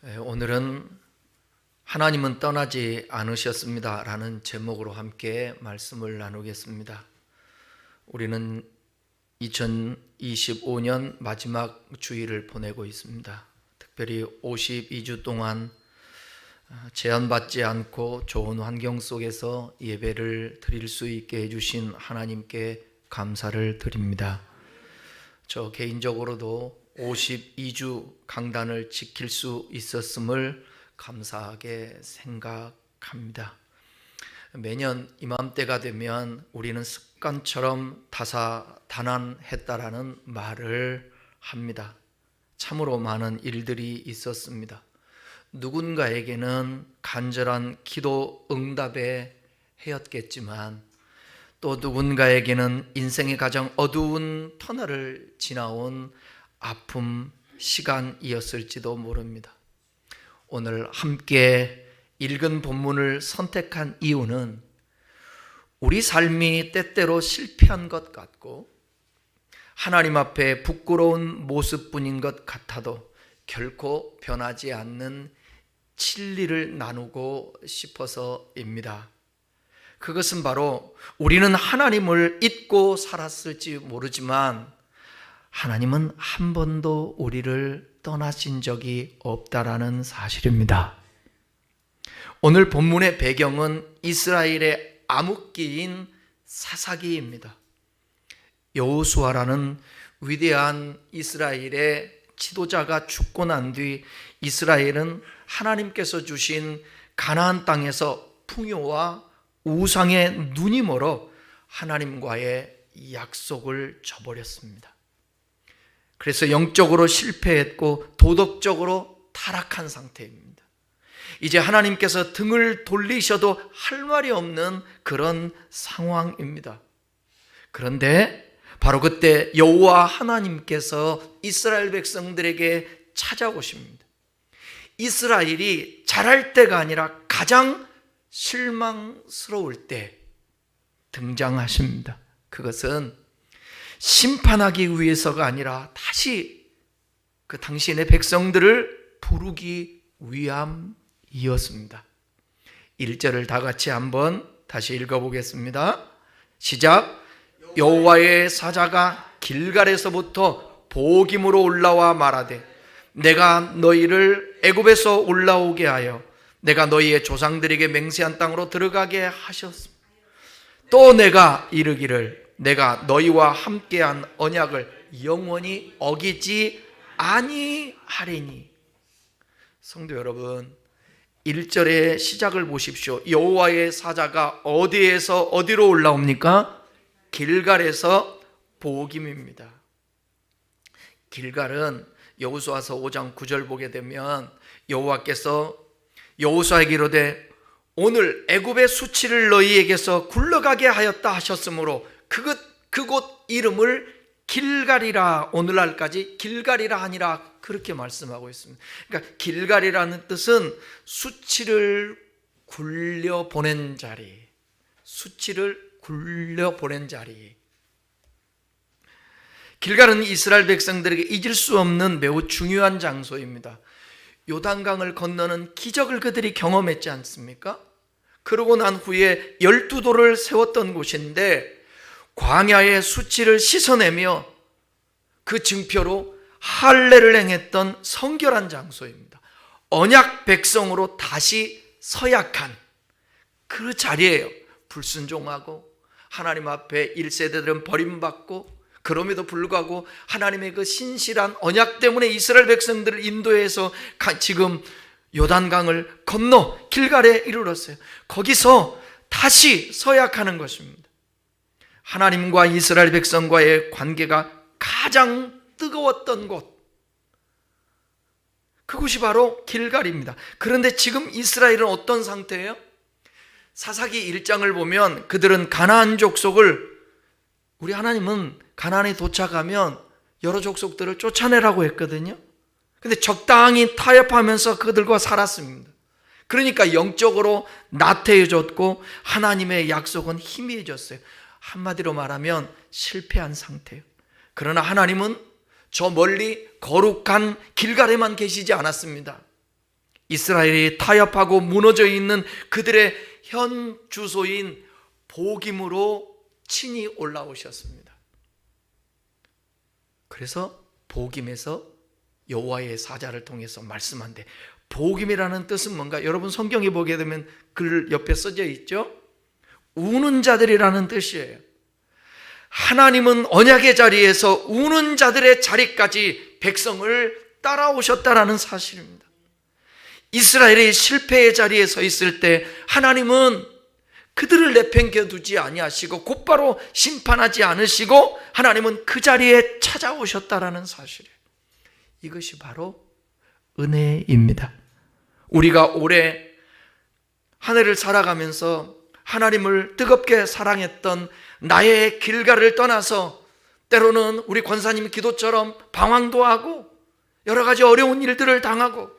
오늘은 하나님은 떠나지 않으셨습니다 라는 제목으로 함께 말씀을 나누겠습니다. 우리는 2025년 마지막 주일을 보내고 있습니다. 특별히 52주 동안 제한받지 않고 좋은 환경 속에서 예배를 드릴 수 있게 해주신 하나님께 감사를 드립니다. 저 개인적으로도 52주 강단을 지킬 수 있었음을 감사하게 생각합니다. 매년 이맘때가 되면 우리는 습관처럼 다사다난했다라는 말을 합니다. 참으로 많은 일들이 있었습니다. 누군가에게는 간절한 기도 응답의 해였겠지만 또 누군가에게는 인생의 가장 어두운 터널을 지나온 아픔 시간이었을지도 모릅니다. 오늘 함께 읽은 본문을 선택한 이유는 우리 삶이 때때로 실패한 것 같고 하나님 앞에 부끄러운 모습뿐인 것 같아도 결코 변하지 않는 진리를 나누고 싶어서입니다. 그것은 바로 우리는 하나님을 잊고 살았을지 모르지만 하나님은 한 번도 우리를 떠나신 적이 없다라는 사실입니다. 오늘 본문의 배경은 이스라엘의 암흑기인 사사기입니다. 여호수아라는 위대한 이스라엘의 지도자가 죽고 난 뒤 이스라엘은 하나님께서 주신 가나안 땅에서 풍요와 우상의 눈이 멀어 하나님과의 약속을 저버렸습니다. 그래서 영적으로 실패했고 도덕적으로 타락한 상태입니다. 이제 하나님께서 등을 돌리셔도 할 말이 없는 그런 상황입니다. 그런데 바로 그때 여호와 하나님께서 이스라엘 백성들에게 찾아오십니다. 이스라엘이 잘할 때가 아니라 가장 실망스러울 때 등장하십니다. 그것은 심판하기 위해서가 아니라 다시 그 당신의 백성들을 부르기 위함이었습니다. 1절을 다 같이 한번 다시 읽어보겠습니다. 시작. 여호와의 사자가 길갈에서부터 보김으로 올라와 말하되 내가 너희를 애굽에서 올라오게 하여 내가 너희의 조상들에게 맹세한 땅으로 들어가게 하셨습니다. 또 내가 이르기를 내가 너희와 함께한 언약을 영원히 어기지 아니하리니. 성도 여러분, 1절의 시작을 보십시오. 여호와의 사자가 어디에서 어디로 올라옵니까? 길갈에서 보김입니다. 길갈은 여호수아서 5장 9절 보게 되면 여호와께서 여호수아에게 이르되 오늘 애굽의 수치를 너희에게서 굴러가게 하였다 하셨으므로 그곳 이름을 길갈이라 오늘날까지 길갈이라 하니라 그렇게 말씀하고 있습니다. 그러니까 길갈이라는 뜻은 수치를 굴려보낸 자리, 수치를 굴려보낸 자리. 길갈은 이스라엘 백성들에게 잊을 수 없는 매우 중요한 장소입니다. 요단강을 건너는 기적을 그들이 경험했지 않습니까? 그러고 난 후에 12돌을 세웠던 곳인데 광야의 수치를 씻어내며 그 증표로 할례를 행했던 성결한 장소입니다. 언약 백성으로 다시 서약한 그 자리예요. 불순종하고 하나님 앞에 1세대들은 버림받고 그럼에도 불구하고 하나님의 그 신실한 언약 때문에 이스라엘 백성들을 인도해서 지금 요단강을 건너 길갈에 이르렀어요. 거기서 다시 서약하는 것입니다. 하나님과 이스라엘 백성과의 관계가 가장 뜨거웠던 곳, 그곳이 바로 길갈입니다. 그런데 지금 이스라엘은 어떤 상태예요? 사사기 1장을 보면 그들은 가나안 족속을, 우리 하나님은 가나안에 도착하면 여러 족속들을 쫓아내라고 했거든요. 근데 적당히 타협하면서 그들과 살았습니다. 그러니까 영적으로 나태해졌고 하나님의 약속은 희미해졌어요. 한마디로 말하면 실패한 상태예요. 그러나 하나님은 저 멀리 거룩한 길갈에만 계시지 않았습니다. 이스라엘이 타협하고 무너져 있는 그들의 현 주소인 복임으로 친히 올라오셨습니다. 그래서 복임에서 여호와의 사자를 통해서 말씀한데, 복임이라는 뜻은 뭔가? 여러분 성경에 보게 되면 글 옆에 써져 있죠? 우는 자들이라는 뜻이에요. 하나님은 언약의 자리에서 우는 자들의 자리까지 백성을 따라오셨다라는 사실입니다. 이스라엘이 실패의 자리에 서 있을 때 하나님은 그들을 내팽겨 두지 아니하시고 곧바로 심판하지 않으시고 하나님은 그 자리에 찾아오셨다라는 사실이에요. 이것이 바로 은혜입니다. 우리가 올해 한 해를 살아가면서 하나님을 뜨겁게 사랑했던 나의 길가를 떠나서 때로는 우리 권사님 기도처럼 방황도 하고 여러 가지 어려운 일들을 당하고,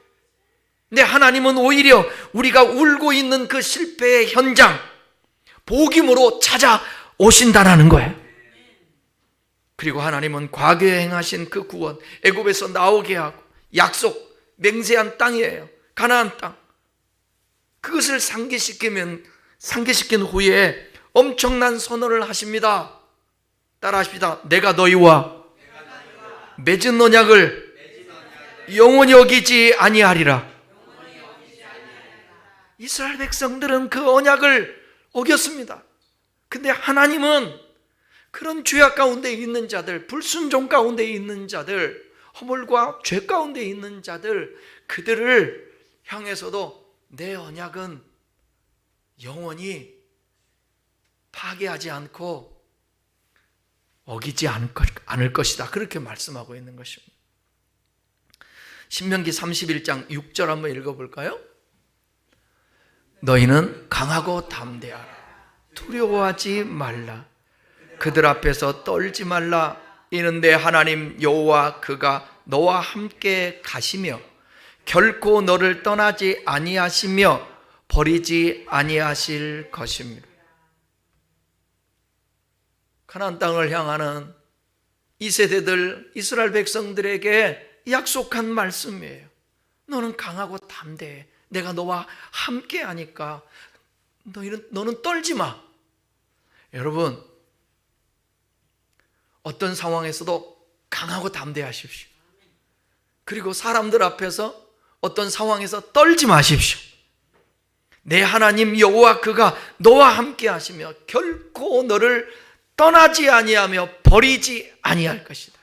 근데 하나님은 오히려 우리가 울고 있는 그 실패의 현장 복임으로 찾아오신다라는 거예요. 그리고 하나님은 과거에 행하신 그 구원, 애굽에서 나오게 하고 약속, 맹세한 땅이에요. 가나안 땅. 그것을 상기시킨 후에 엄청난 선언을 하십니다. 따라하십니다. 내가 너희와 맺은 언약을 영원히 어기지 아니하리라. 이스라엘 백성들은 그 언약을 어겼습니다. 근데 하나님은 그런 죄악 가운데 있는 자들, 불순종 가운데 있는 자들, 허물과 죄 가운데 있는 자들, 그들을 향해서도 내 언약은 영원히 파괴하지 않고 어기지 않을 것이다. 그렇게 말씀하고 있는 것입니다. 신명기 31장 6절 한번 읽어볼까요? 너희는 강하고 담대하라. 두려워하지 말라. 그들 앞에서 떨지 말라. 이는 내 하나님 여호와 그가 너와 함께 가시며 결코 너를 떠나지 아니하시며 버리지 아니하실 것입니다. 가나안 땅을 향하는 이 세대들 이스라엘 백성들에게 약속한 말씀이에요. 너는 강하고 담대해. 내가 너와 함께 하니까 너는 떨지 마. 여러분, 어떤 상황에서도 강하고 담대하십시오. 그리고 사람들 앞에서 어떤 상황에서 떨지 마십시오. 내 하나님 여호와 그가 너와 함께 하시며 결코 너를 떠나지 아니하며 버리지 아니할 것이다.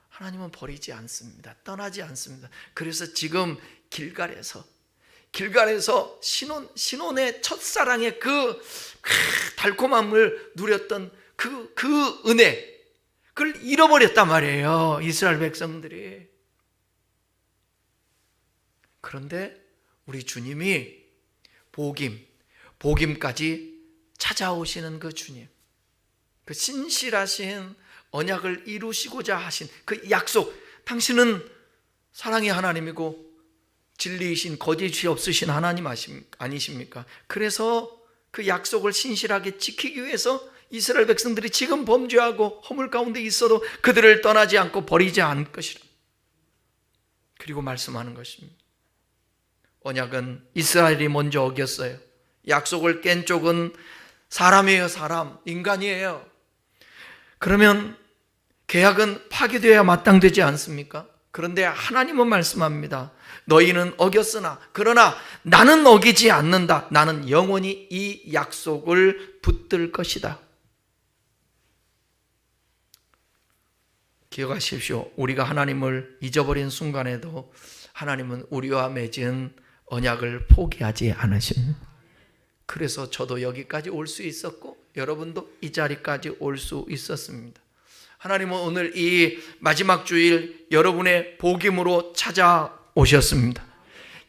하나님은 버리지 않습니다. 떠나지 않습니다. 그래서 지금 길갈에서 신혼의 첫사랑의 그 달콤함을 누렸던 그 은혜, 그걸 잃어버렸단 말이에요, 이스라엘 백성들이. 그런데 우리 주님이 복임까지 찾아오시는 그 주님, 그 신실하신 언약을 이루시고자 하신 그 약속, 당신은 사랑의 하나님이고 진리이신 거짓이 없으신 하나님 아니십니까? 그래서 그 약속을 신실하게 지키기 위해서 이스라엘 백성들이 지금 범죄하고 허물 가운데 있어도 그들을 떠나지 않고 버리지 않을 것이라. 그리고 말씀하는 것입니다. 언약은 이스라엘이 먼저 어겼어요. 약속을 깬 쪽은 사람이에요. 사람, 인간이에요. 그러면 계약은 파기되어야 마땅되지 않습니까? 그런데 하나님은 말씀합니다. 너희는 어겼으나 그러나 나는 어기지 않는다. 나는 영원히 이 약속을 붙들 것이다. 기억하십시오. 우리가 하나님을 잊어버린 순간에도 하나님은 우리와 맺은 언약을 포기하지 않으십니다. 그래서 저도 여기까지 올 수 있었고 여러분도 이 자리까지 올 수 있었습니다. 하나님은 오늘 이 마지막 주일 여러분의 복임으로 찾아오셨습니다.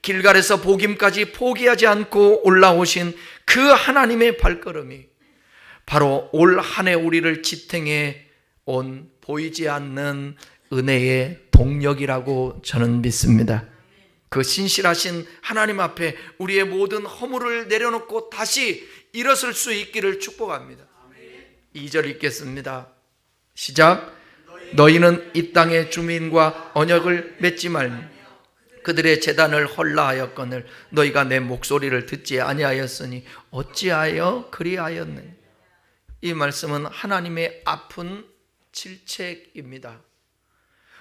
길갈에서 복임까지 포기하지 않고 올라오신 그 하나님의 발걸음이 바로 올 한 해 우리를 지탱해 온 보이지 않는 은혜의 동력이라고 저는 믿습니다. 그 신실하신 하나님 앞에 우리의 모든 허물을 내려놓고 다시 일어설 수 있기를 축복합니다. 2절 읽겠습니다. 시작. 너희는 이 땅의 주민과 언약을 맺지 말며 그들의 제단을 헐라하였거늘 너희가 내 목소리를 듣지 아니하였으니 어찌하여 그리하였느냐. 이 말씀은 하나님의 아픈 질책입니다.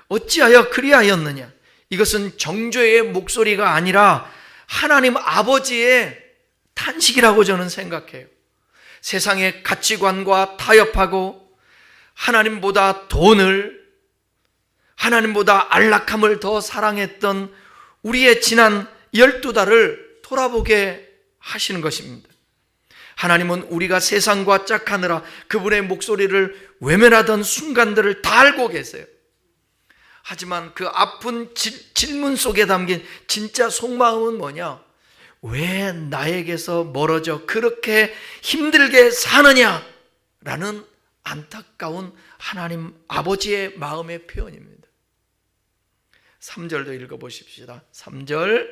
어찌하여 그리하였느냐. 이것은 정죄의 목소리가 아니라 하나님 아버지의 탄식이라고 저는 생각해요. 세상의 가치관과 타협하고 하나님보다 돈을, 하나님보다 안락함을 더 사랑했던 우리의 지난 12달을 돌아보게 하시는 것입니다. 하나님은 우리가 세상과 짝하느라 그분의 목소리를 외면하던 순간들을 다 알고 계세요. 하지만 그 아픈 질문 속에 담긴 진짜 속마음은 뭐냐? 왜 나에게서 멀어져 그렇게 힘들게 사느냐? 라는 안타까운 하나님 아버지의 마음의 표현입니다. 3절도 읽어보십시다. 3절.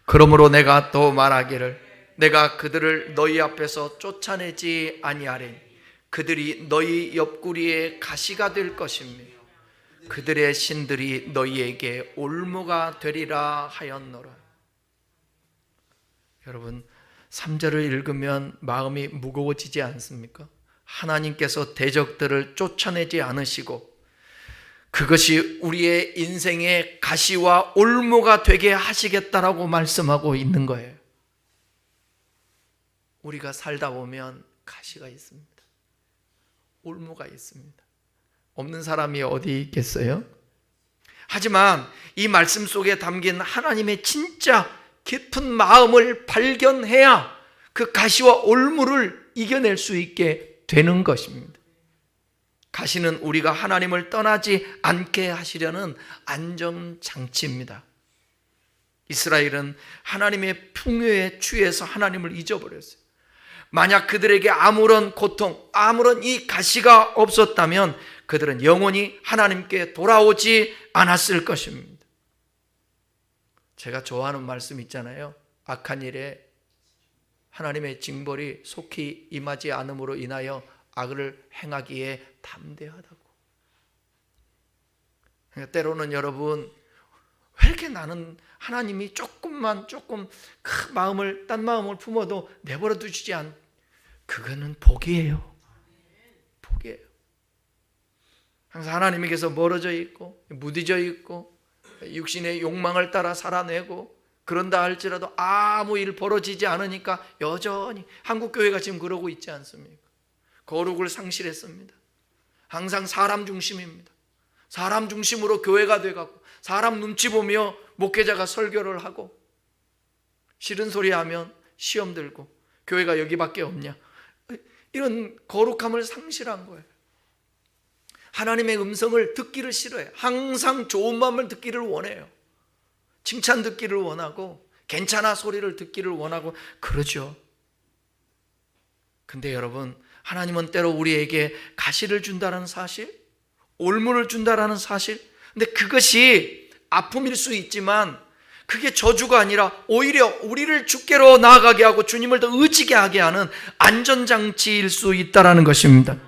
그러므로 내가 또 말하기를 내가 그들을 너희 앞에서 쫓아내지 아니하리니 그들이 너희 옆구리에 가시가 될 것입니다. 그들의 신들이 너희에게 올무가 되리라 하였노라. 여러분, 3절을 읽으면 마음이 무거워지지 않습니까? 하나님께서 대적들을 쫓아내지 않으시고 그것이 우리의 인생의 가시와 올무가 되게 하시겠다라고 말씀하고 있는 거예요. 우리가 살다 보면 가시가 있습니다. 올무가 있습니다. 없는 사람이 어디 있겠어요? 하지만 이 말씀 속에 담긴 하나님의 진짜 깊은 마음을 발견해야 그 가시와 올무를 이겨낼 수 있게 되는 것입니다. 가시는 우리가 하나님을 떠나지 않게 하시려는 안전장치입니다. 이스라엘은 하나님의 풍요에 취해서 하나님을 잊어버렸어요. 만약 그들에게 아무런 고통, 아무런 이 가시가 없었다면 그들은 영원히 하나님께 돌아오지 않았을 것입니다. 제가 좋아하는 말씀 있잖아요. 악한 일에 하나님의 징벌이 속히 임하지 않음으로 인하여 악을 행하기에 담대하다고. 그러니까 때로는 여러분, 왜 이렇게 나는 하나님이 조금 큰 마음을, 딴 마음을 품어도 내버려 두시지 않, 그거는 복이에요. 복이에요. 항상 하나님에게서 멀어져 있고 무뎌져 있고 육신의 욕망을 따라 살아내고 그런다 할지라도 아무 일 벌어지지 않으니까 여전히 한국교회가 지금 그러고 있지 않습니까? 거룩을 상실했습니다. 항상 사람 중심입니다. 사람 중심으로 교회가 돼가고 사람 눈치 보며 목회자가 설교를 하고 싫은 소리 하면 시험 들고 교회가 여기밖에 없냐, 이런 거룩함을 상실한 거예요. 하나님의 음성을 듣기를 싫어해요. 항상 좋은 마음을 듣기를 원해요. 칭찬 듣기를 원하고 괜찮아 소리를 듣기를 원하고 그러죠. 근데 여러분, 하나님은 때로 우리에게 가시를 준다는 사실, 올무를 준다는 사실, 근데 그것이 아픔일 수 있지만 그게 저주가 아니라 오히려 우리를 주께로 나아가게 하고 주님을 더 의지게 하게 하는 안전장치일 수 있다는 것입니다.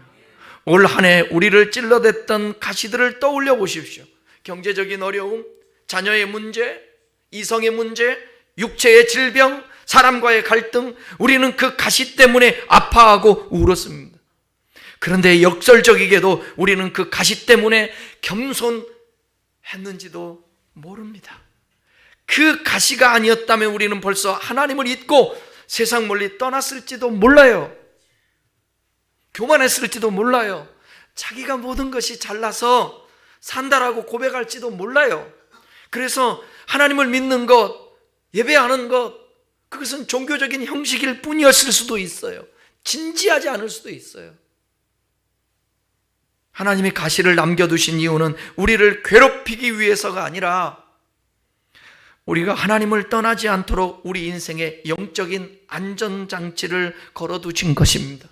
올 한 해 우리를 찔러댔던 가시들을 떠올려 보십시오. 경제적인 어려움, 자녀의 문제, 이성의 문제, 육체의 질병, 사람과의 갈등, 우리는 그 가시 때문에 아파하고 울었습니다. 그런데 역설적이게도 우리는 그 가시 때문에 겸손했는지도 모릅니다. 그 가시가 아니었다면 우리는 벌써 하나님을 잊고 세상 멀리 떠났을지도 몰라요. 교만했을지도 몰라요. 자기가 모든 것이 잘나서 산다라고 고백할지도 몰라요. 그래서 하나님을 믿는 것, 예배하는 것, 그것은 종교적인 형식일 뿐이었을 수도 있어요. 진지하지 않을 수도 있어요. 하나님이 가시를 남겨두신 이유는 우리를 괴롭히기 위해서가 아니라 우리가 하나님을 떠나지 않도록 우리 인생에 영적인 안전장치를 걸어두신 것입니다.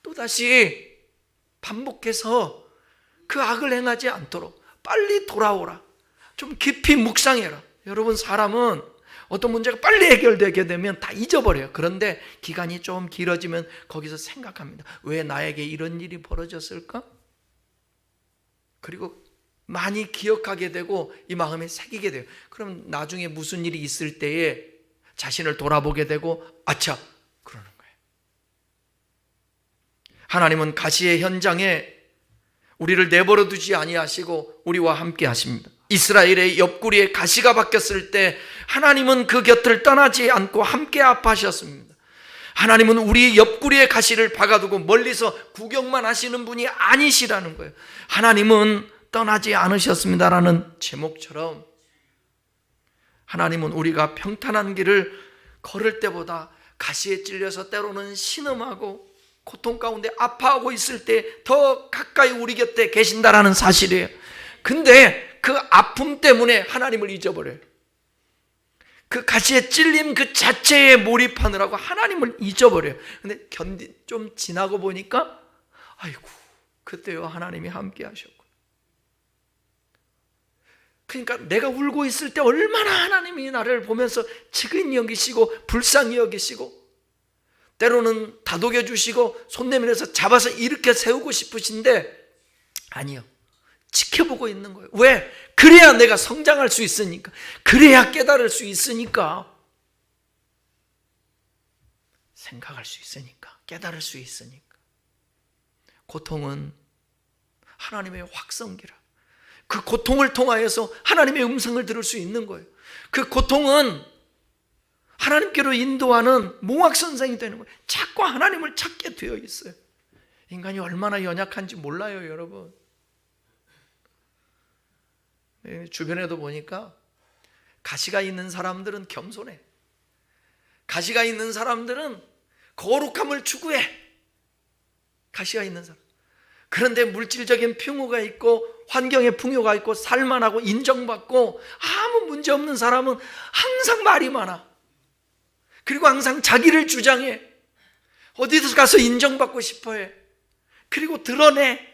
또다시 반복해서 그 악을 행하지 않도록 빨리 돌아오라. 좀 깊이 묵상해라. 여러분, 사람은 어떤 문제가 빨리 해결되게 되면 다 잊어버려요. 그런데 기간이 좀 길어지면 거기서 생각합니다. 왜 나에게 이런 일이 벌어졌을까? 그리고 많이 기억하게 되고 이 마음에 새기게 돼요. 그럼 나중에 무슨 일이 있을 때에 자신을 돌아보게 되고 아차 그러는 거예요. 하나님은 가시의 현장에 우리를 내버려 두지 아니하시고 우리와 함께 하십니다. 이스라엘의 옆구리에 가시가 박혔을 때 하나님은 그 곁을 떠나지 않고 함께 아파하셨습니다. 하나님은 우리 옆구리에 가시를 박아두고 멀리서 구경만 하시는 분이 아니시라는 거예요. 하나님은 떠나지 않으셨습니다라는 제목처럼 하나님은 우리가 평탄한 길을 걸을 때보다 가시에 찔려서 때로는 신음하고 고통 가운데 아파하고 있을 때 더 가까이 우리 곁에 계신다라는 사실이에요. 근데 그 아픔 때문에 하나님을 잊어버려요. 그 가시에 찔림 그 자체에 몰입하느라고 하나님을 잊어버려요. 근데 좀 지나고 보니까 아이고 그때요 하나님이 함께 하셨고, 그러니까 내가 울고 있을 때 얼마나 하나님이 나를 보면서 측은히 여기시고 불쌍히 여기시고 때로는 다독여 주시고 손 내밀어서 잡아서 일으켜 세우고 싶으신데 아니요, 지켜보고 있는 거예요. 왜? 그래야 내가 성장할 수 있으니까, 그래야 깨달을 수 있으니까, 생각할 수 있으니까, 깨달을 수 있으니까. 고통은 하나님의 확성기라. 그 고통을 통하여서 하나님의 음성을 들을 수 있는 거예요. 그 고통은 하나님께로 인도하는 몽학선생이 되는 거예요. 자꾸 하나님을 찾게 되어 있어요. 인간이 얼마나 연약한지 몰라요, 여러분. 주변에도 보니까 가시가 있는 사람들은 겸손해. 가시가 있는 사람들은 거룩함을 추구해. 가시가 있는 사람. 그런데 물질적인 풍요가 있고 환경의 풍요가 있고 살만하고 인정받고 아무 문제 없는 사람은 항상 말이 많아. 그리고 항상 자기를 주장해. 어디서 가서 인정받고 싶어해. 그리고 드러내.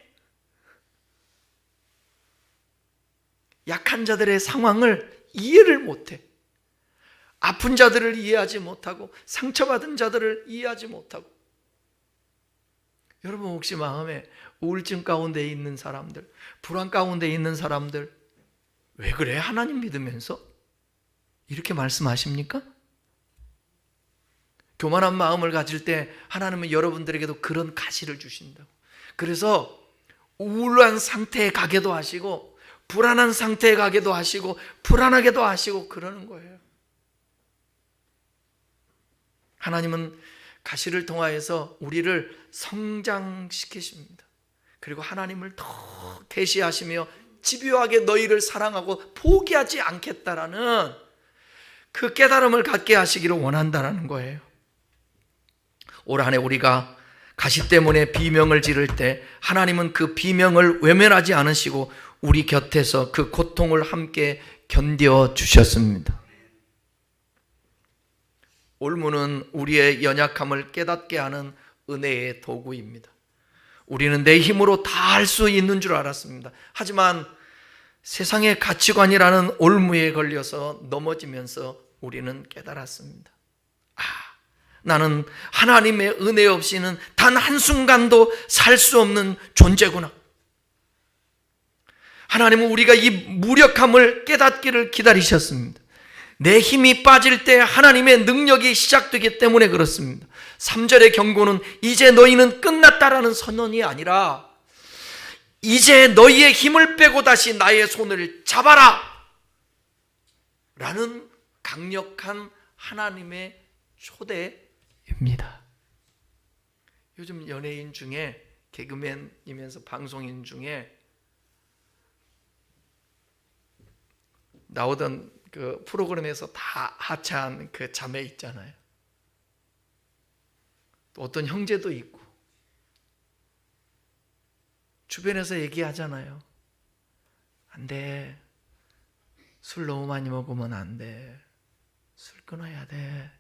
약한 자들의 상황을 이해를 못해. 아픈 자들을 이해하지 못하고 상처받은 자들을 이해하지 못하고. 여러분 혹시 마음에 우울증 가운데 있는 사람들, 불안 가운데 있는 사람들, 왜 그래? 하나님 믿으면서? 이렇게 말씀하십니까? 교만한 마음을 가질 때 하나님은 여러분들에게도 그런 가시를 주신다고. 그래서 우울한 상태에 가게도 하시고 불안한 상태에 가게도 하시고 불안하게도 하시고 그러는 거예요. 하나님은 가시를 통하여서 우리를 성장시키십니다. 그리고 하나님을 더 계시하시며 집요하게 너희를 사랑하고 포기하지 않겠다라는 그 깨달음을 갖게 하시기를 원한다라는 거예요. 올 한 해 우리가 가시 때문에 비명을 지를 때 하나님은 그 비명을 외면하지 않으시고 우리 곁에서 그 고통을 함께 견뎌 주셨습니다. 올무는 우리의 연약함을 깨닫게 하는 은혜의 도구입니다. 우리는 내 힘으로 다 할 수 있는 줄 알았습니다. 하지만 세상의 가치관이라는 올무에 걸려서 넘어지면서 우리는 깨달았습니다. 나는 하나님의 은혜 없이는 단 한순간도 살 수 없는 존재구나. 하나님은 우리가 이 무력함을 깨닫기를 기다리셨습니다. 내 힘이 빠질 때 하나님의 능력이 시작되기 때문에 그렇습니다. 3절의 경고는 이제 너희는 끝났다라는 선언이 아니라 이제 너희의 힘을 빼고 다시 나의 손을 잡아라 라는 강력한 하나님의 초대입니다. 요즘 연예인 중에 개그맨이면서 방송인 중에 나오던 그 프로그램에서 다 하차한 그 자매 있잖아요. 또 어떤 형제도 있고 주변에서 얘기하잖아요. 안 돼. 술 너무 많이 먹으면 안 돼. 술 끊어야 돼.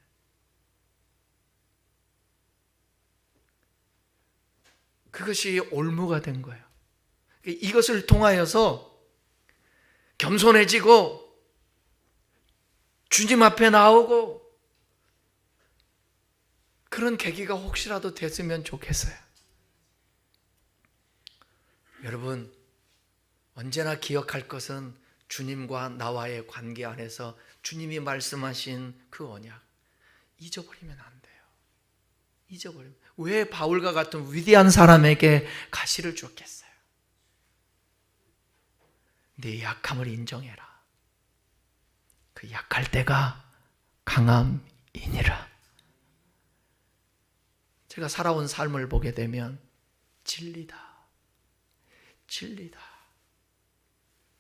그것이 올무가 된 거예요. 이것을 통하여서 겸손해지고 주님 앞에 나오고 그런 계기가 혹시라도 됐으면 좋겠어요. 여러분, 언제나 기억할 것은 주님과 나와의 관계 안에서 주님이 말씀하신 그 언약 잊어버리면 안 돼요. 잊어버리면. 왜 바울과 같은 위대한 사람에게 가시를 줬겠어요? 네 약함을 인정해라. 그 약할 때가 강함이니라. 제가 살아온 삶을 보게 되면 진리다.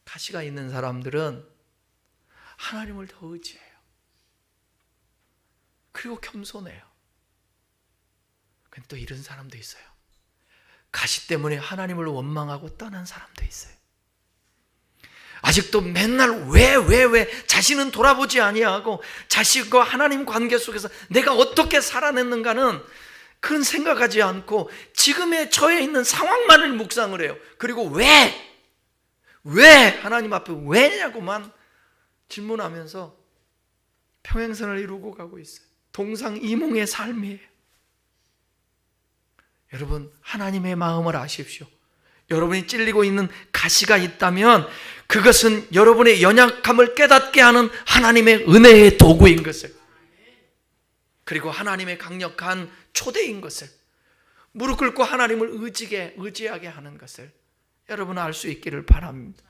가시가 있는 사람들은 하나님을 더 의지해요. 그리고 겸손해요. 근데 또 이런 사람도 있어요. 가시 때문에 하나님을 원망하고 떠난 사람도 있어요. 아직도 맨날 왜 자신은 돌아보지 아니하고 자신과 하나님 관계 속에서 내가 어떻게 살아냈는가는 그런 생각하지 않고 지금의 처해 있는 상황만을 묵상을 해요. 그리고 왜 하나님 앞에 왜냐고만 질문하면서 평행선을 이루고 가고 있어요. 동상이몽의 삶이에요. 여러분, 하나님의 마음을 아십시오. 여러분이 찔리고 있는 가시가 있다면 그것은 여러분의 연약함을 깨닫게 하는 하나님의 은혜의 도구인 것을, 그리고 하나님의 강력한 초대인 것을, 무릎 꿇고 하나님을 의지하게 하는 것을 여러분 알 수 있기를 바랍니다.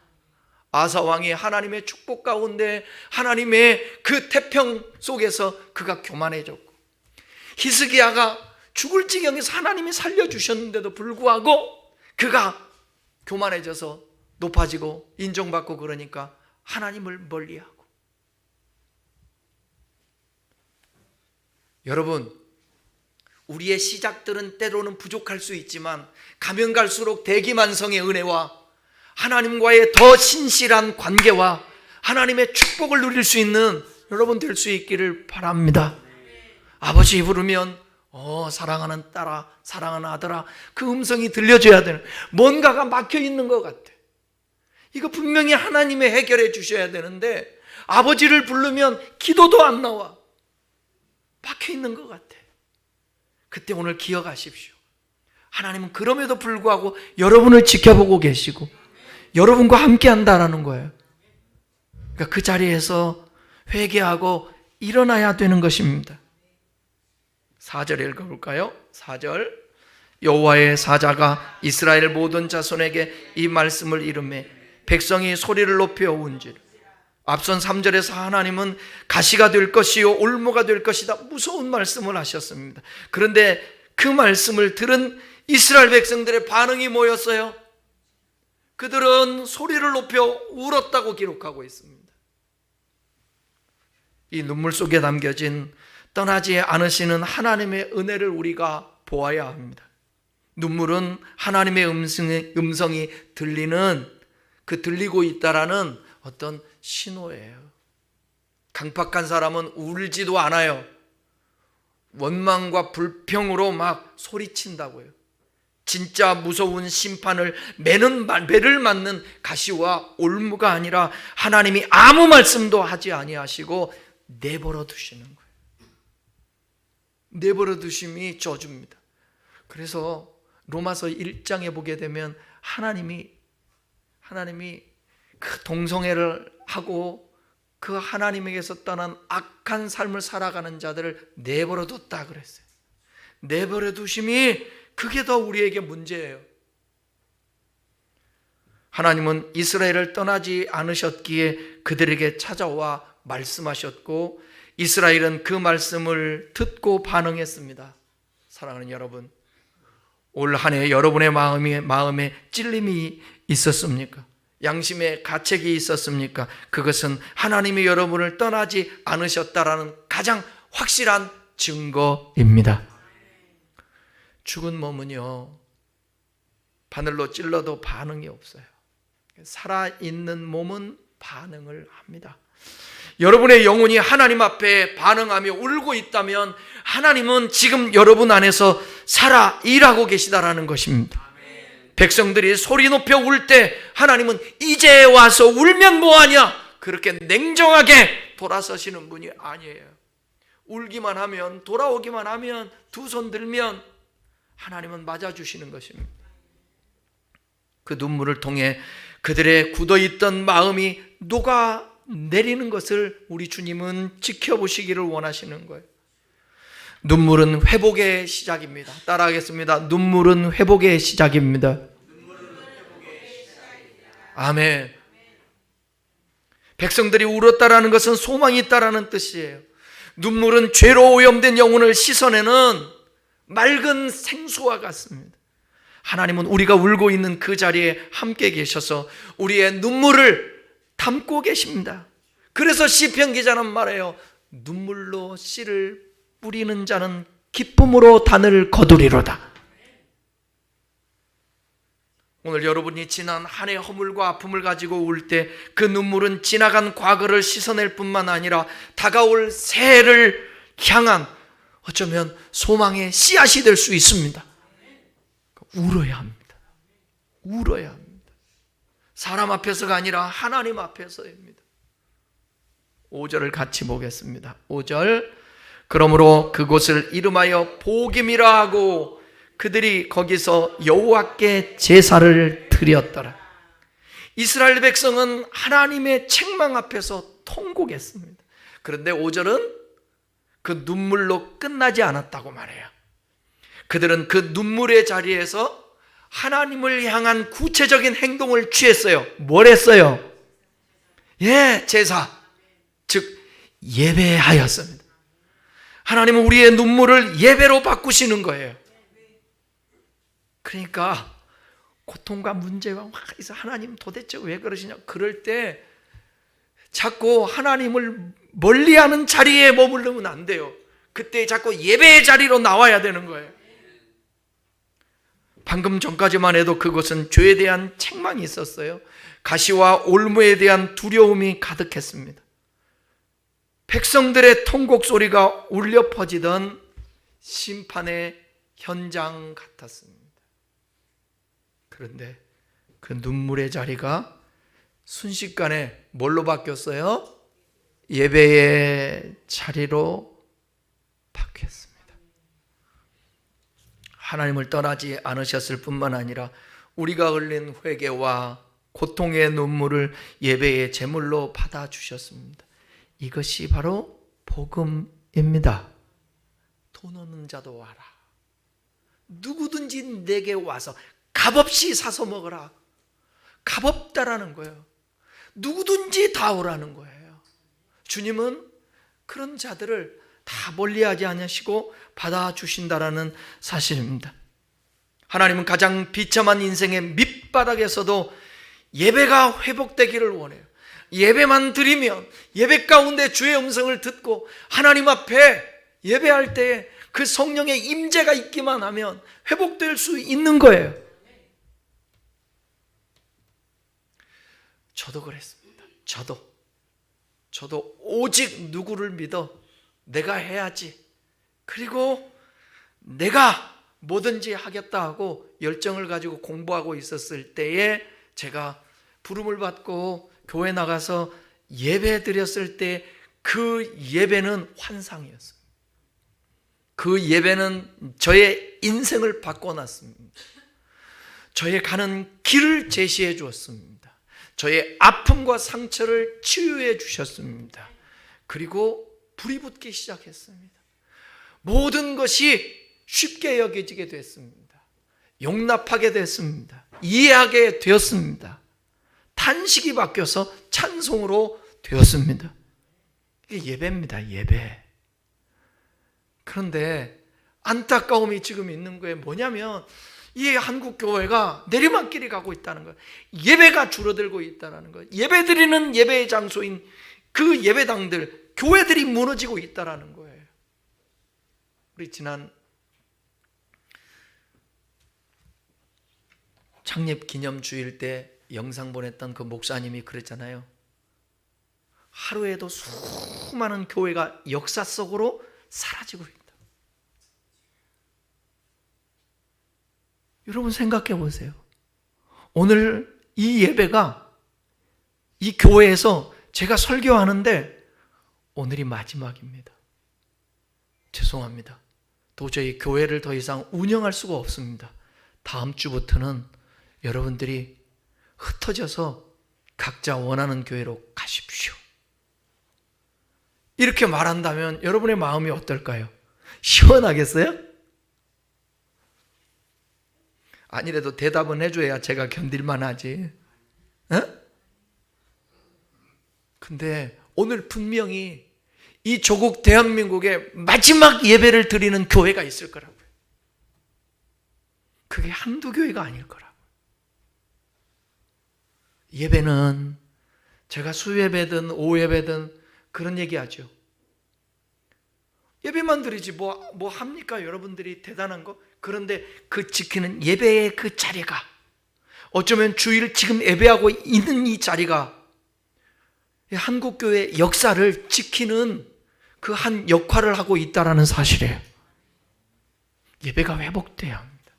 아사 왕이 하나님의 축복 가운데 하나님의 그 태평 속에서 그가 교만해졌고, 히스기야가 죽을 지경에서 하나님이 살려주셨는데도 불구하고 그가 교만해져서 높아지고 인정받고 그러니까 하나님을 멀리하고. 여러분, 우리의 시작들은 때로는 부족할 수 있지만 가면 갈수록 대기만성의 은혜와 하나님과의 더 신실한 관계와 하나님의 축복을 누릴 수 있는 여러분 될 수 있기를 바랍니다. 아버지 부르면 사랑하는 딸아, 사랑하는 아들아, 그 음성이 들려줘야 되는, 뭔가가 막혀 있는 것 같아. 이거 분명히 하나님이 해결해 주셔야 되는데 아버지를 부르면 기도도 안 나와. 막혀 있는 것 같아. 그때 오늘 기억하십시오. 하나님은 그럼에도 불구하고 여러분을 지켜보고 계시고 여러분과 함께 한다라는 거예요. 그러니까 그 자리에서 회개하고 일어나야 되는 것입니다. 4절 읽어볼까요? 4절, 여호와의 사자가 이스라엘 모든 자손에게 이 말씀을 이르매 백성이 소리를 높여 운지라. 앞선 3절에서 하나님은 가시가 될 것이요 올무가 될 것이다, 무서운 말씀을 하셨습니다. 그런데 그 말씀을 들은 이스라엘 백성들의 반응이 뭐였어요? 그들은 소리를 높여 울었다고 기록하고 있습니다. 이 눈물 속에 담겨진 떠나지 않으시는 하나님의 은혜를 우리가 보아야 합니다. 눈물은 하나님의 음성이 들리는, 그 들리고 있다라는 어떤 신호예요. 강팍한 사람은 울지도 않아요. 원망과 불평으로 막 소리친다고요. 진짜 무서운 심판을 매를 맞는 가시와 올무가 아니라 하나님이 아무 말씀도 하지 아니하시고 내버려 두시는 거예요. 내버려 두심이 저주입니다. 그래서 로마서 1장에 보게 되면 하나님이 그 동성애를 하고 그 하나님에게서 떠난 악한 삶을 살아가는 자들을 내버려 뒀다 그랬어요. 내버려 두심이 그게 더 우리에게 문제예요. 하나님은 이스라엘을 떠나지 않으셨기에 그들에게 찾아와 말씀하셨고 이스라엘은 그 말씀을 듣고 반응했습니다. 사랑하는 여러분, 올 한 해 여러분의 마음에 찔림이 있었습니까? 양심에 가책이 있었습니까? 그것은 하나님이 여러분을 떠나지 않으셨다라는 가장 확실한 증거입니다. 죽은 몸은요, 바늘로 찔러도 반응이 없어요. 살아있는 몸은 반응을 합니다. 여러분의 영혼이 하나님 앞에 반응하며 울고 있다면 하나님은 지금 여러분 안에서 살아 일하고 계시다라는 것입니다. 백성들이 소리 높여 울 때 하나님은 이제 와서 울면 뭐하냐, 그렇게 냉정하게 돌아서시는 분이 아니에요. 울기만 하면, 돌아오기만 하면, 두 손 들면 하나님은 맞아주시는 것입니다. 그 눈물을 통해 그들의 굳어있던 마음이 녹아내리는 것을 우리 주님은 지켜보시기를 원하시는 거예요. 눈물은 회복의 시작입니다. 따라하겠습니다. 눈물은 회복의 시작입니다. 아멘. 백성들이 울었다라는 것은 소망이 있다라는 뜻이에요. 눈물은 죄로 오염된 영혼을 씻어내는 맑은 생수와 같습니다. 하나님은 우리가 울고 있는 그 자리에 함께 계셔서 우리의 눈물을 담고 계십니다. 그래서 시편 기자는 말해요. 눈물로 씨를 뿌리는 자는 기쁨으로 단을 거두리로다. 오늘 여러분이 지난 한 해 허물과 아픔을 가지고 울 때 그 눈물은 지나간 과거를 씻어낼 뿐만 아니라 다가올 새해를 향한 어쩌면 소망의 씨앗이 될 수 있습니다. 울어야 합니다. 울어야 합니다. 사람 앞에서가 아니라 하나님 앞에서입니다. 5절을 같이 보겠습니다. 5절. 그러므로 그곳을 이름하여 보김이라 하고 그들이 거기서 여호와께 제사를 드렸더라. 이스라엘 백성은 하나님의 책망 앞에서 통곡했습니다. 그런데 5절은 그 눈물로 끝나지 않았다고 말해요. 그들은 그 눈물의 자리에서 하나님을 향한 구체적인 행동을 취했어요. 뭘 했어요? 제사, 즉 예배하였습니다. 하나님은 우리의 눈물을 예배로 바꾸시는 거예요. 그러니까 고통과 문제가 막 있어. 하나님 도대체 왜 그러시냐? 그럴 때 자꾸 하나님을 멀리하는 자리에 머무르면 안 돼요. 그때 자꾸 예배의 자리로 나와야 되는 거예요. 방금 전까지만 해도 그것은 죄에 대한 책망이 있었어요. 가시와 올무에 대한 두려움이 가득했습니다. 백성들의 통곡 소리가 울려 퍼지던 심판의 현장 같았습니다. 그런데 그 눈물의 자리가 순식간에 뭘로 바뀌었어요? 예배의 자리로 바뀌었습니다. 하나님을 떠나지 않으셨을 뿐만 아니라 우리가 흘린 회개와 고통의 눈물을 예배의 제물로 받아주셨습니다. 이것이 바로 복음입니다. 돈 없는 자도 와라. 누구든지 내게 와서 값없이 사서 먹어라. 값없다라는 거예요. 누구든지 다 오라는 거예요. 주님은 그런 자들을 다 멀리하지 않으시고 받아주신다라는 사실입니다. 하나님은 가장 비참한 인생의 밑바닥에서도 예배가 회복되기를 원해요. 예배만 드리면 예배 가운데 주의 음성을 듣고 하나님 앞에 예배할 때 그 성령의 임재가 있기만 하면 회복될 수 있는 거예요. 저도 그랬습니다. 저도 오직 누구를 믿어 내가 해야지. 그리고 내가 뭐든지 하겠다 하고 열정을 가지고 공부하고 있었을 때에 제가 부름을 받고 교회 나가서 예배 드렸을 때 그 예배는 환상이었어요. 그 예배는 저의 인생을 바꿔놨습니다. 저의 가는 길을 제시해 주었습니다. 저의 아픔과 상처를 치유해 주셨습니다. 그리고 불이 붙기 시작했습니다. 모든 것이 쉽게 여겨지게 됐습니다. 용납하게 됐습니다. 이해하게 되었습니다. 탄식이 바뀌어서 찬송으로 되었습니다. 이게 예배입니다. 예배. 그런데 안타까움이 지금 있는 거예요. 뭐냐면 이 한국 교회가 내리막길이 가고 있다는 거예요. 예배가 줄어들고 있다는 거예요. 예배드리는 예배의 장소인 그 예배당들, 교회들이 무너지고 있다는 거예요. 우리 지난 창립 기념 주일 때 영상 보냈던 그 목사님이 그랬잖아요. 하루에도 수많은 교회가 역사 속으로 사라지고 있다. 여러분 생각해 보세요. 오늘 이 예배가 이 교회에서 제가 설교하는데 오늘이 마지막입니다. 죄송합니다. 도저히 교회를 더 이상 운영할 수가 없습니다. 다음 주부터는 여러분들이 흩어져서 각자 원하는 교회로 가십시오. 이렇게 말한다면 여러분의 마음이 어떨까요? 시원하겠어요? 아니래도 대답은 해줘야 제가 견딜만 하지. 근데 오늘 분명히 이 조국 대한민국의 마지막 예배를 드리는 교회가 있을 거라고요. 그게 한두 교회가 아닐 거라고요. 예배는 제가 수예배든 오예배든 그런 얘기하죠. 예배만 드리지 뭐 합니까? 여러분들이 대단한 거? 그런데 그 지키는 예배의 그 자리가, 어쩌면 주일 지금 예배하고 있는 이 자리가 한국교회 역사를 지키는 그 한 역할을 하고 있다는 사실이에요. 예배가 회복돼야 합니다.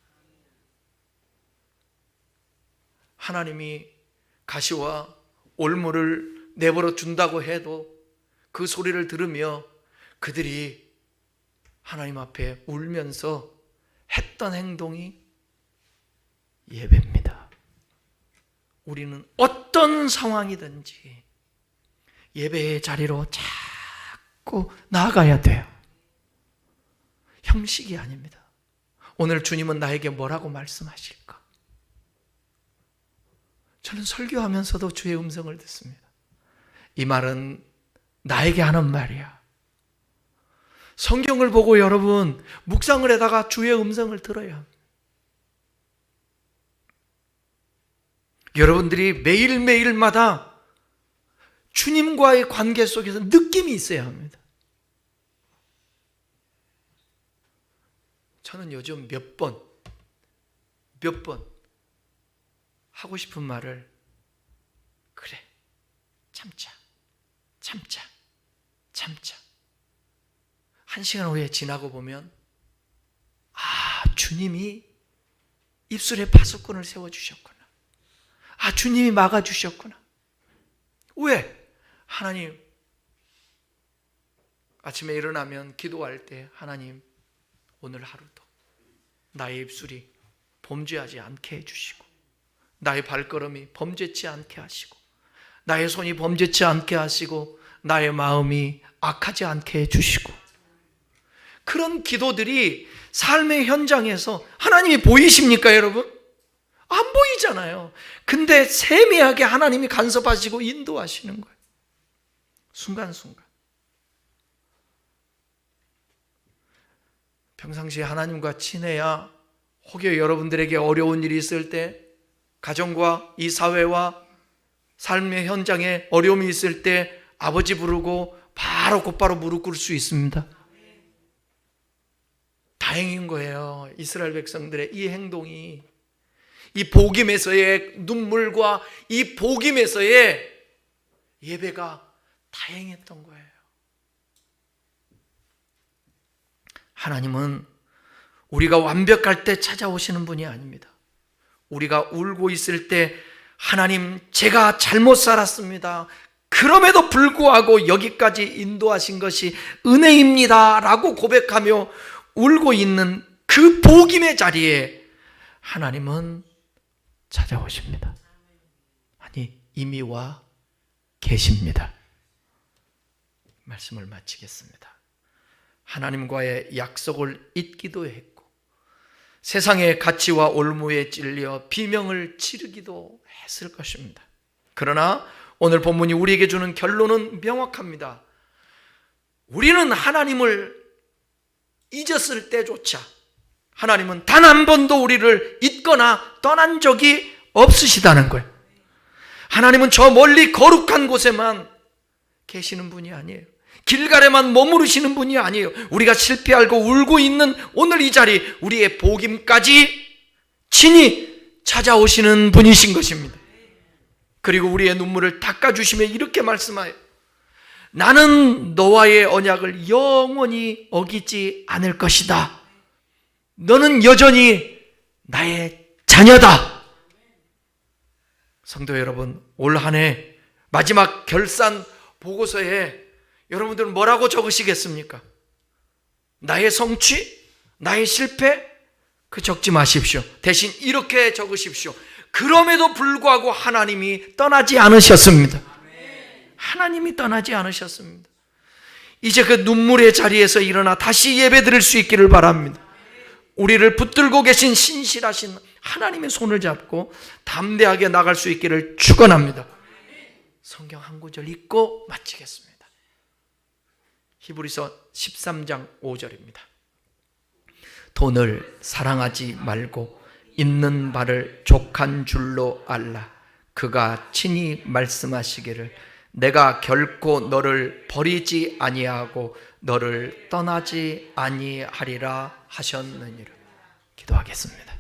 하나님이 가시와 올무를 내버려 준다고 해도 그 소리를 들으며 그들이 하나님 앞에 울면서 했던 행동이 예배입니다. 우리는 어떤 상황이든지 예배의 자리로 자꾸 나아가야 돼요. 형식이 아닙니다. 오늘 주님은 나에게 뭐라고 말씀하실까? 저는 설교하면서도 주의 음성을 듣습니다. 이 말은 나에게 하는 말이야. 성경을 보고 여러분 묵상을 해다가 주의 음성을 들어야 합니다. 여러분들이 매일매일마다 주님과의 관계 속에서 느낌이 있어야 합니다. 저는 요즘 몇 번 하고 싶은 말을, 그래, 참자. 1시간 후에 지나고 보면 주님이 입술에 파수꾼을 세워주셨구나. 주님이 막아주셨구나. 왜? 하나님, 아침에 일어나면 기도할 때 하나님 오늘 하루도 나의 입술이 범죄하지 않게 해주시고, 나의 발걸음이 범죄치 않게 하시고, 나의 손이 범죄치 않게 하시고, 나의 마음이 악하지 않게 해주시고, 그런 기도들이 삶의 현장에서 하나님이 보이십니까, 여러분? 안 보이잖아요. 근데 세미하게 하나님이 간섭하시고 인도하시는 거예요. 순간순간. 평상시에 하나님과 친해야 혹여 여러분들에게 어려운 일이 있을 때, 가정과 이 사회와 삶의 현장에 어려움이 있을 때 아버지 부르고 곧바로 무릎 꿇을 수 있습니다. 다행인 거예요. 이스라엘 백성들의 이 행동이, 이 복임에서의 눈물과 이 복임에서의 예배가 다행했던 거예요. 하나님은 우리가 완벽할 때 찾아오시는 분이 아닙니다. 우리가 울고 있을 때 하나님, 제가 잘못 살았습니다. 그럼에도 불구하고 여기까지 인도하신 것이 은혜입니다 라고 고백하며 울고 있는 그 복임의 자리에 하나님은 찾아오십니다. 아니, 이미 와 계십니다. 말씀을 마치겠습니다. 하나님과의 약속을 잊기도 했고, 세상의 가치와 올무에 찔려 비명을 지르기도 했을 것입니다. 그러나 오늘 본문이 우리에게 주는 결론은 명확합니다. 우리는 하나님을 잊었을 때조차 하나님은 단 한 번도 우리를 잊거나 떠난 적이 없으시다는 거예요. 하나님은 저 멀리 거룩한 곳에만 계시는 분이 아니에요. 길갈에만 머무르시는 분이 아니에요. 우리가 실패하고 울고 있는 오늘 이 자리, 우리의 복임까지 친히 찾아오시는 분이신 것입니다. 그리고 우리의 눈물을 닦아주시며 이렇게 말씀하여, 나는 너와의 언약을 영원히 어기지 않을 것이다. 너는 여전히 나의 자녀다. 성도 여러분, 올 한 해 마지막 결산 보고서에 여러분들은 뭐라고 적으시겠습니까? 나의 성취? 나의 실패? 그 적지 마십시오. 대신 이렇게 적으십시오. 그럼에도 불구하고 하나님이 떠나지 않으셨습니다. 하나님이 떠나지 않으셨습니다. 이제 그 눈물의 자리에서 일어나 다시 예배드릴 수 있기를 바랍니다. 우리를 붙들고 계신 신실하신 하나님의 손을 잡고 담대하게 나갈 수 있기를 축원합니다. 성경 한 구절 읽고 마치겠습니다. 히브리서 13장 5절입니다. 돈을 사랑하지 말고 있는 바를 족한 줄로 알라. 그가 친히 말씀하시기를 내가 결코 너를 버리지 아니하고 너를 떠나지 아니하리라 하셨느니라. 기도하겠습니다.